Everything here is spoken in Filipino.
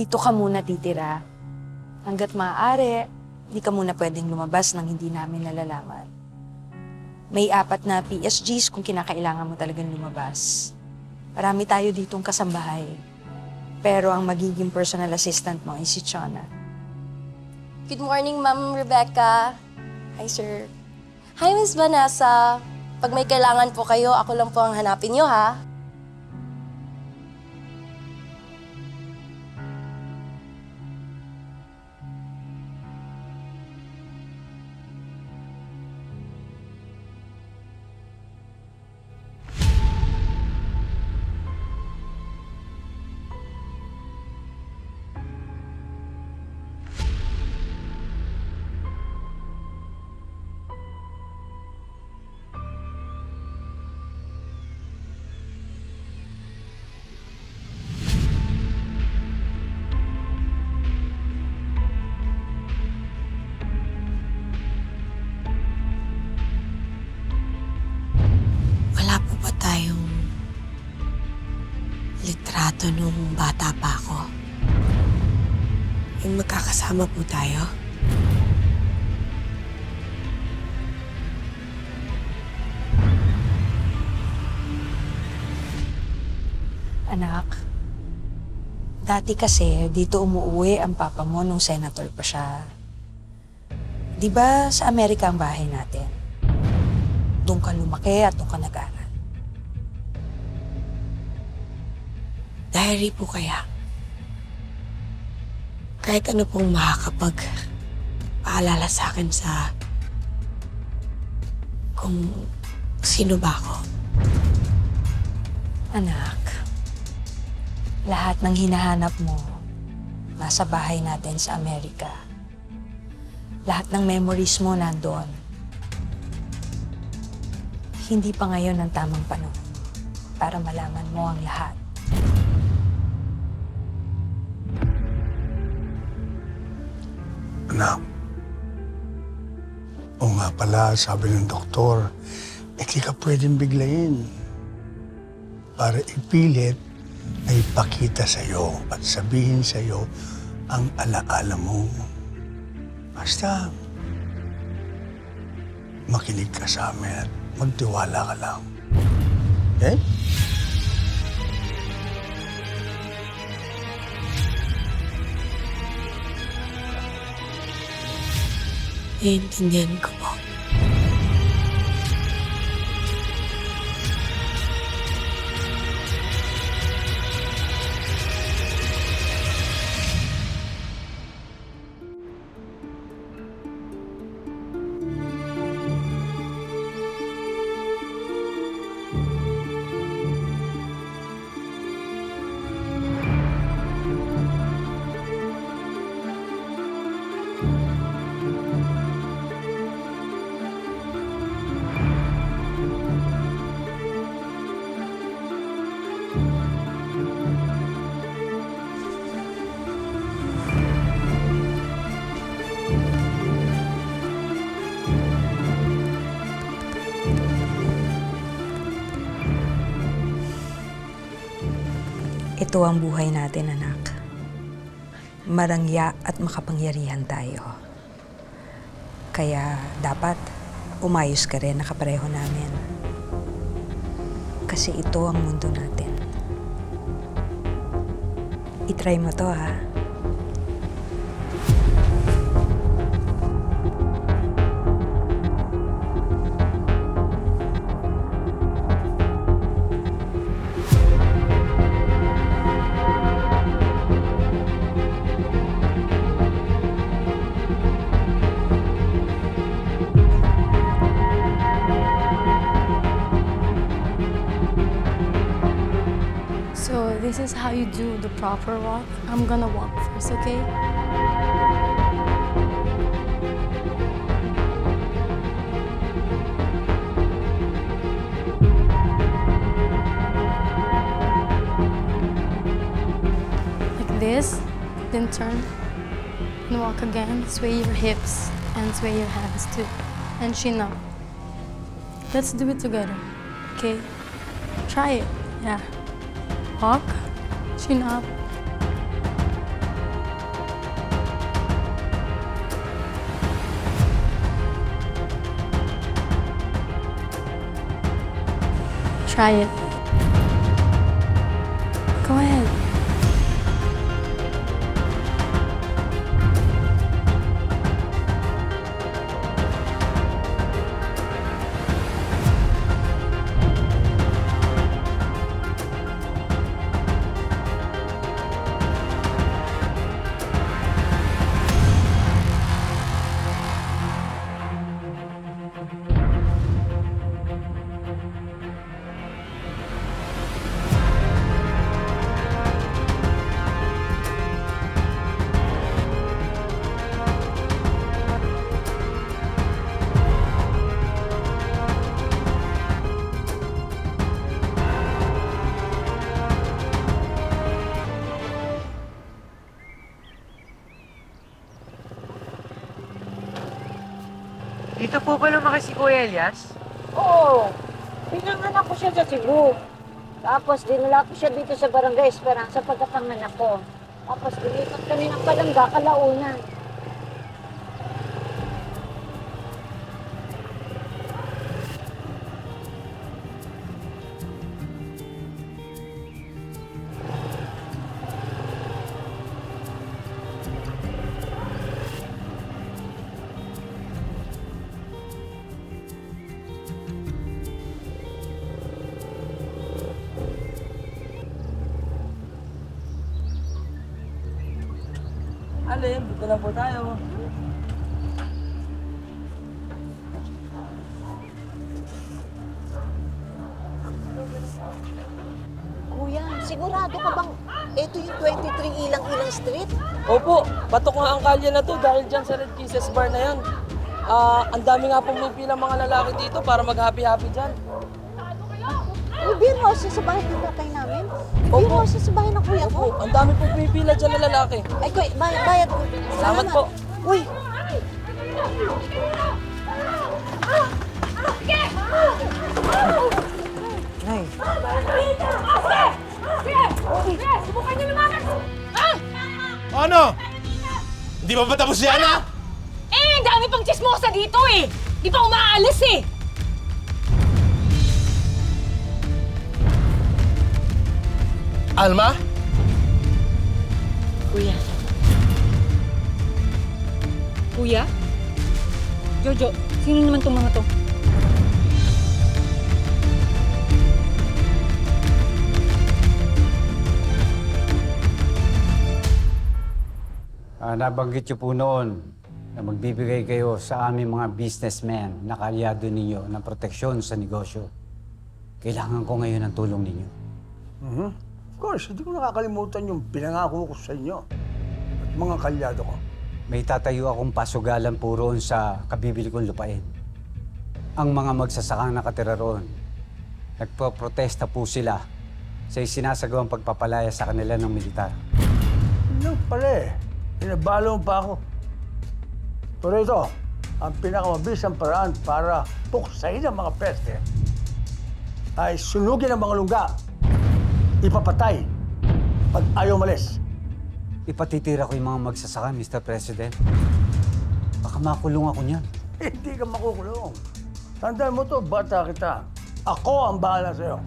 dito ka muna titira. Hanggat maaari, hindi ka muna pwedeng lumabas nang hindi namin nalalaman. May 4 na PSGs kung kinakailangan mo talagang lumabas. Marami tayo ditong kasambahay. Pero ang magiging personal assistant mo ay si Chona. Good morning, Ma'am Rebecca. Hi, sir. Hi, Miss Vanessa. Pag may kailangan po kayo, ako lang po ang hanapin niyo, ha? Wala po ba tayong litrato nung bata pa ako? Yung magkakasama po tayo? Anak, dati kasi dito umuwi ang papa mo nung senator pa siya. Di ba sa Amerika ang bahay natin? Doon ka lumaki at doon ka nag-aral. Diary po kaya? Kahit ano pong makakapag-paalala sa akin sa kung sino ba ako. Anak, lahat ng hinahanap mo nasa bahay natin sa Amerika. Lahat ng memories mo nandoon. Hindi pa ngayon ang tamang panahon para malaman mo ang lahat. Anak, o nga pala, sabi ng doktor, hindi ka pwedeng biglayin. Para ipilit na ipakita sa'yo at sabihin sa'yo ang alaala mo. Basta, makinig ka sa amin at magtiwala ka lang. Okay? Naiintindihan ko po. Ito ang buhay natin, anak. Marangya at makapangyarihan tayo. Kaya dapat umayos ka rin na kapareho namin. Kasi ito ang mundo natin. I-try mo to, ha? So this is how you do the proper walk. I'm gonna walk first, okay? Like this, then turn and walk again. Sway your hips and sway your hands too. And chin up. Let's do it together, okay? Try it, yeah. Walk, chin up. Try it. Go ahead. Dito po ba lumaki si Kuya Elias? Oo. Pinanganak ko siya sa Cebu. Tapos dinala ko siya dito sa Barangay Esperanza pagkapanganak ko. Tapos dilipat kami ng Palangga, Kalaunan. Alin, dito na po tayo. Kuya, sigurado ka bang ito yung 23 Ilang-Ilang Street? Opo, patok nga ang kalye na to dahil dyan sa Red Kisses Bar na yan. Ang dami nga pumipila mga lalaki dito para mag-happy-happy dyan. May beer house sa bahay ng tatay namin? Beer house sa bahay ng kuya ko? Opo, ang dami pumipila dyan na lalaki. Ay, kuya, bayad ko. Salamat po. Uy, Ano? Hindi pa ba tapos yan, ha? Ang dami pang chismosa dito eh! Di pa umaalis eh! Alma? Kuya? Jojo, sino naman tong mga to? Nabanggit niyo po noon na magbibigay kayo sa aming mga businessmen na kaalyado ninyo ng proteksyon sa negosyo. Kailangan ko ngayon ng tulong ninyo. Of course, hindi ko nakakalimutan yung pinangako ko sa inyo at mga kalyado ko. May tatayo akong pasugalan po roon sa kabibili kong lupain. Ang mga magsasakang nakatira roon, nagpo-protesta po sila sa isinasagawang pagpapalaya sa kanila ng militar. Ano pala eh, pinabalo mo pa ako. Pero ito, ang pinakamabisang paraan para puksain ang mga peste ay sunugin ang mga lungga, ipapatay pag ayaw malis. Ipatitira ko yung mga magsasaka, Mr. President. Baka makulong ako niyan. Hindi ka makukulong. Tandaan mo to, bata kita. Ako ang bahala sa'yo.